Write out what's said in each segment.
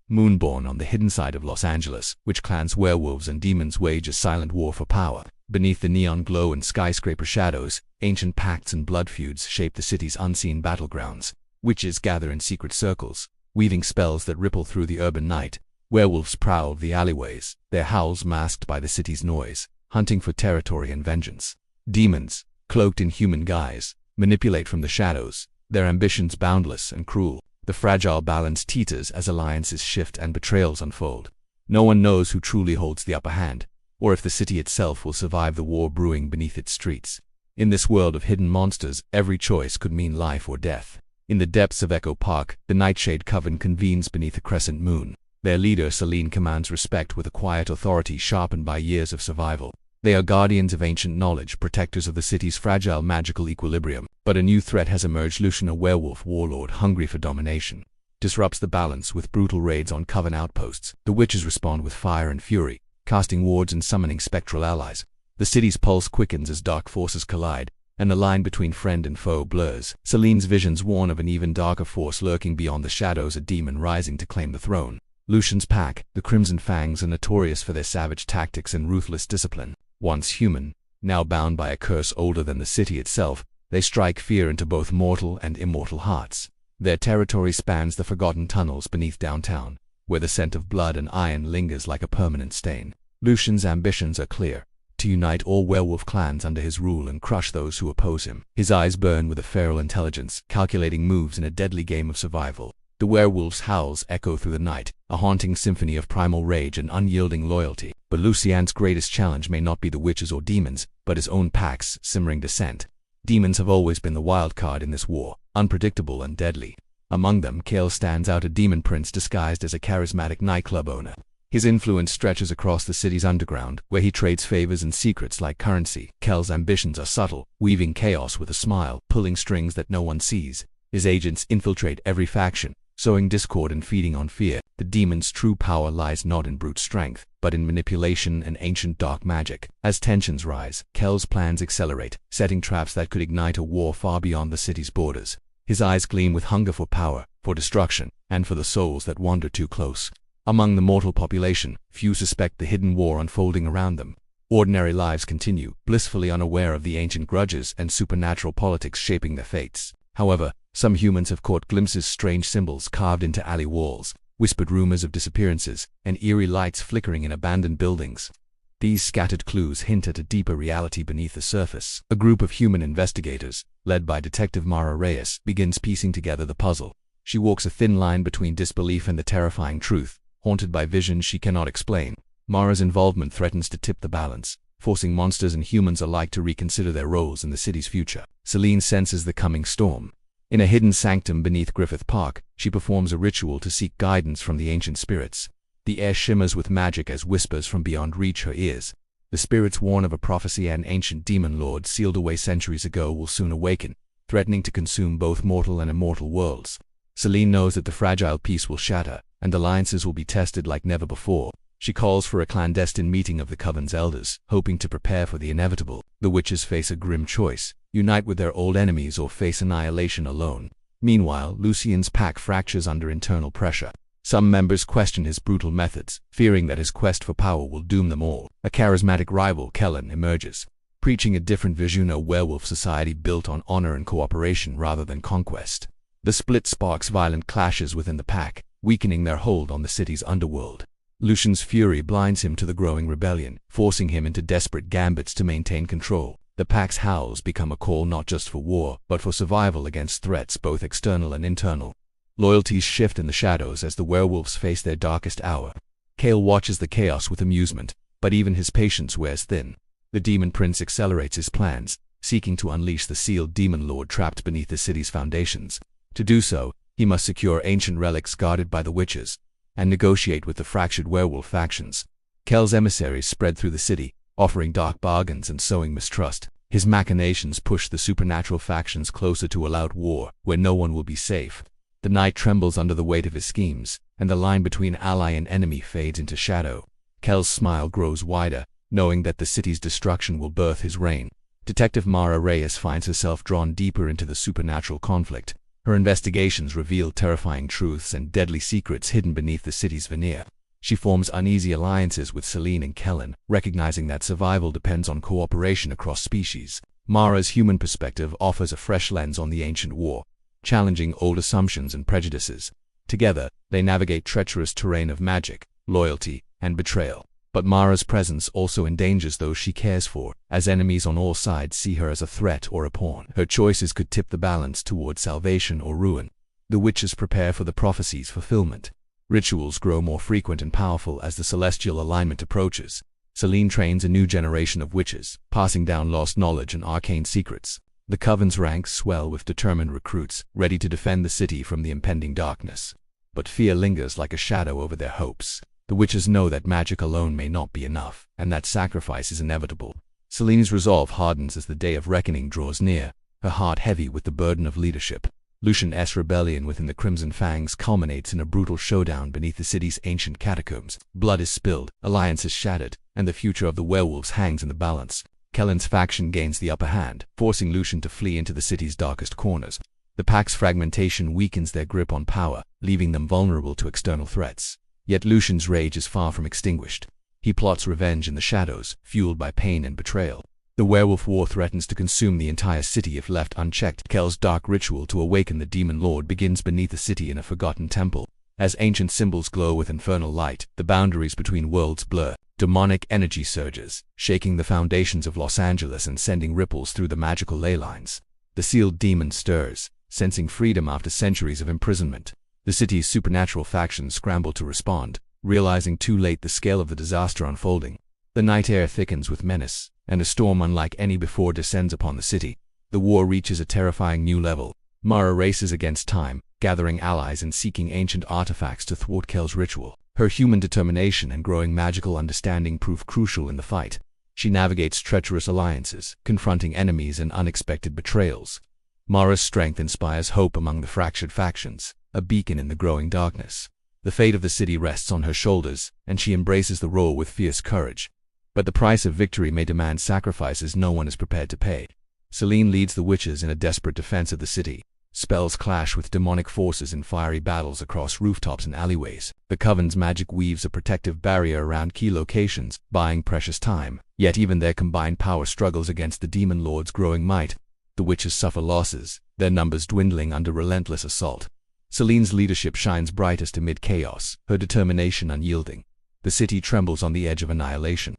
Moonborn on the hidden side of Los Angeles, which clans werewolves and demons wage a silent war for power. Beneath the neon glow and skyscraper shadows, ancient pacts and blood feuds shape the city's unseen battlegrounds. Witches gather in secret circles, weaving spells that ripple through the urban night. Werewolves prowl the alleyways, their howls masked by the city's noise, hunting for territory and vengeance. Demons, cloaked in human guise, manipulate from the shadows, their ambitions boundless and cruel. The fragile balance teeters as alliances shift and betrayals unfold. No one knows who truly holds the upper hand, or if the city itself will survive the war brewing beneath its streets. In this world of hidden monsters, every choice could mean life or death. In the depths of Echo Park, the Nightshade Coven convenes beneath a crescent moon. Their leader, Celine, commands respect with a quiet authority sharpened by years of survival. They are guardians of ancient knowledge, protectors of the city's fragile magical equilibrium. But a new threat has emerged. Lucian, a werewolf warlord hungry for domination, disrupts the balance with brutal raids on Coven outposts. The witches respond with fire and fury, casting wards and summoning spectral allies. The city's pulse quickens as dark forces collide, and the line between friend and foe blurs. Celine's visions warn of an even darker force lurking beyond the shadows, a demon rising to claim the throne. Lucian's pack, the Crimson Fangs, are notorious for their savage tactics and ruthless discipline. Once human, now bound by a curse older than the city itself, they strike fear into both mortal and immortal hearts. Their territory spans the forgotten tunnels beneath downtown, where the scent of blood and iron lingers like a permanent stain. Lucian's ambitions are clear: to unite all werewolf clans under his rule and crush those who oppose him. His eyes burn with a feral intelligence, calculating moves in a deadly game of survival. The werewolf's howls echo through the night, a haunting symphony of primal rage and unyielding loyalty. But Lucian's greatest challenge may not be the witches or demons, but his own pack's simmering dissent. Demons have always been the wild card in this war, unpredictable and deadly. Among them, Kale stands out, a demon prince disguised as a charismatic nightclub owner. His influence stretches across the city's underground, where he trades favors and secrets like currency. Kale's ambitions are subtle, weaving chaos with a smile, pulling strings that no one sees. His agents infiltrate every faction, sowing discord and feeding on fear. The demon's true power lies not in brute strength, but in manipulation and ancient dark magic. As tensions rise, Kel's plans accelerate, setting traps that could ignite a war far beyond the city's borders. His eyes gleam with hunger for power, for destruction, and for the souls that wander too close. Among the mortal population, few suspect the hidden war unfolding around them. Ordinary lives continue, blissfully unaware of the ancient grudges and supernatural politics shaping their fates. However, some humans have caught glimpses, strange symbols carved into alley walls, whispered rumors of disappearances, and eerie lights flickering in abandoned buildings. These scattered clues hint at a deeper reality beneath the surface. A group of human investigators, led by Detective Mara Reyes, begins piecing together the puzzle. She walks a thin line between disbelief and the terrifying truth, haunted by visions she cannot explain. Mara's involvement threatens to tip the balance, forcing monsters and humans alike to reconsider their roles in the city's future. Celine senses the coming storm. In a hidden sanctum beneath Griffith Park, she performs a ritual to seek guidance from the ancient spirits. The air shimmers with magic as whispers from beyond reach her ears. The spirits warn of a prophecy an ancient demon lord sealed away centuries ago will soon awaken, threatening to consume both mortal and immortal worlds. Celine knows that the fragile peace will shatter, and alliances will be tested like never before. She calls for a clandestine meeting of the Coven's elders, hoping to prepare for the inevitable. The witches face a grim choice: unite with their old enemies or face annihilation alone. Meanwhile, Lucian's pack fractures under internal pressure. Some members question his brutal methods, fearing that his quest for power will doom them all. A charismatic rival, Kellen, emerges, preaching a different vision, a werewolf society built on honor and cooperation rather than conquest. The split sparks violent clashes within the pack, weakening their hold on the city's underworld. Lucian's fury blinds him to the growing rebellion, forcing him into desperate gambits to maintain control. The pack's howls become a call not just for war, but for survival against threats both external and internal. Loyalties shift in the shadows as the werewolves face their darkest hour. Kale watches the chaos with amusement, but even his patience wears thin. The demon prince accelerates his plans, seeking to unleash the sealed demon lord trapped beneath the city's foundations. To do so, he must secure ancient relics guarded by the witches, and negotiate with the fractured werewolf factions. Kel's emissaries spread through the city, offering dark bargains and sowing mistrust. His machinations push the supernatural factions closer to a loud war, where no one will be safe. The night trembles under the weight of his schemes, and the line between ally and enemy fades into shadow. Kel's smile grows wider, knowing that the city's destruction will birth his reign. Detective Mara Reyes finds herself drawn deeper into the supernatural conflict, Her investigations reveal terrifying truths and deadly secrets hidden beneath the city's veneer. She forms uneasy alliances with Celine and Kellen, recognizing that survival depends on cooperation across species. Mara's human perspective offers a fresh lens on the ancient war, challenging old assumptions and prejudices. Together, they navigate treacherous terrain of magic, loyalty, and betrayal. But Mara's presence also endangers those she cares for, as enemies on all sides see her as a threat or a pawn. Her choices could tip the balance toward salvation or ruin. The witches prepare for the prophecy's fulfillment. Rituals grow more frequent and powerful as the celestial alignment approaches. Celine trains a new generation of witches, passing down lost knowledge and arcane secrets. The coven's ranks swell with determined recruits, ready to defend the city from the impending darkness. But fear lingers like a shadow over their hopes. The witches know that magic alone may not be enough, and that sacrifice is inevitable. Celine's resolve hardens as the day of reckoning draws near, her heart heavy with the burden of leadership. Lucian's rebellion within the Crimson Fangs culminates in a brutal showdown beneath the city's ancient catacombs. Blood is spilled, alliances shattered, and the future of the werewolves hangs in the balance. Kellen's faction gains the upper hand, forcing Lucian to flee into the city's darkest corners. The pack's fragmentation weakens their grip on power, leaving them vulnerable to external threats. Yet Lucian's rage is far from extinguished. He plots revenge in the shadows, fueled by pain and betrayal. The werewolf war threatens to consume the entire city if left unchecked. Kel's dark ritual to awaken the demon lord begins beneath the city in a forgotten temple. As ancient symbols glow with infernal light, the boundaries between worlds blur. Demonic energy surges, shaking the foundations of Los Angeles and sending ripples through the magical ley lines. The sealed demon stirs, sensing freedom after centuries of imprisonment. The city's supernatural factions scramble to respond, realizing too late the scale of the disaster unfolding. The night air thickens with menace, and a storm unlike any before descends upon the city. The war reaches a terrifying new level. Mara races against time, gathering allies and seeking ancient artifacts to thwart Kel's ritual. Her human determination and growing magical understanding prove crucial in the fight. She navigates treacherous alliances, confronting enemies and unexpected betrayals. Mara's strength inspires hope among the fractured factions, a beacon in the growing darkness. The fate of the city rests on her shoulders, and she embraces the role with fierce courage. But the price of victory may demand sacrifices no one is prepared to pay. Celine leads the witches in a desperate defense of the city. Spells clash with demonic forces in fiery battles across rooftops and alleyways. The Coven's magic weaves a protective barrier around key locations, buying precious time. Yet even their combined power struggles against the demon lord's growing might. The witches suffer losses, their numbers dwindling under relentless assault. Celine's leadership shines brightest amid chaos, her determination unyielding. The city trembles on the edge of annihilation.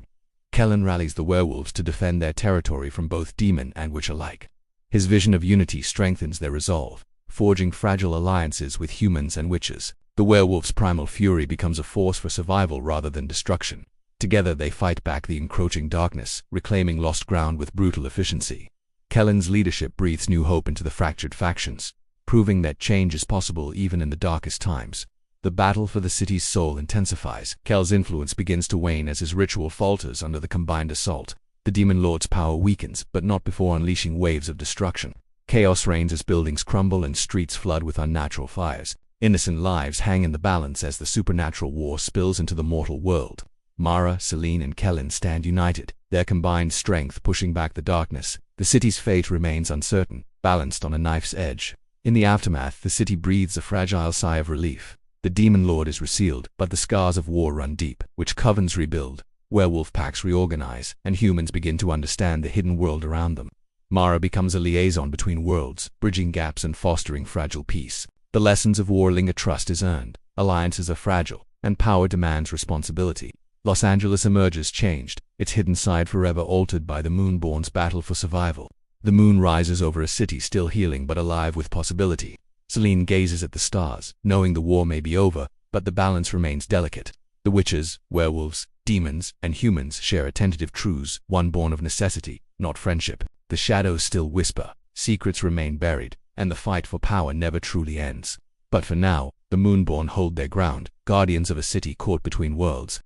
Kellen rallies the werewolves to defend their territory from both demon and witch alike. His vision of unity strengthens their resolve, forging fragile alliances with humans and witches. The werewolves' primal fury becomes a force for survival rather than destruction. Together they fight back the encroaching darkness, reclaiming lost ground with brutal efficiency. Kellen's leadership breathes new hope into the fractured factions, proving that change is possible even in the darkest times. The battle for the city's soul intensifies. Kel's influence begins to wane as his ritual falters under the combined assault. The demon lord's power weakens, but not before unleashing waves of destruction. Chaos reigns as buildings crumble and streets flood with unnatural fires. Innocent lives hang in the balance as the supernatural war spills into the mortal world. Mara, Celine, and Kellen stand united, their combined strength pushing back the darkness. The city's fate remains uncertain, balanced on a knife's edge. In the aftermath, the city breathes a fragile sigh of relief. The demon lord is resealed, but the scars of war run deep. Witch covens rebuild, werewolf packs reorganize, and humans begin to understand the hidden world around them. Mara becomes a liaison between worlds, bridging gaps and fostering fragile peace. The lessons of war linger. Trust is earned, alliances are fragile, and power demands responsibility. Los Angeles emerges changed, its hidden side forever altered by the Moonborn's battle for survival. The moon rises over a city still healing but alive with possibility. Celine gazes at the stars, knowing the war may be over, but the balance remains delicate. The witches, werewolves, demons, and humans share a tentative truce, one born of necessity, not friendship. The shadows still whisper, secrets remain buried, and the fight for power never truly ends. But for now, the Moonborn hold their ground, guardians of a city caught between worlds.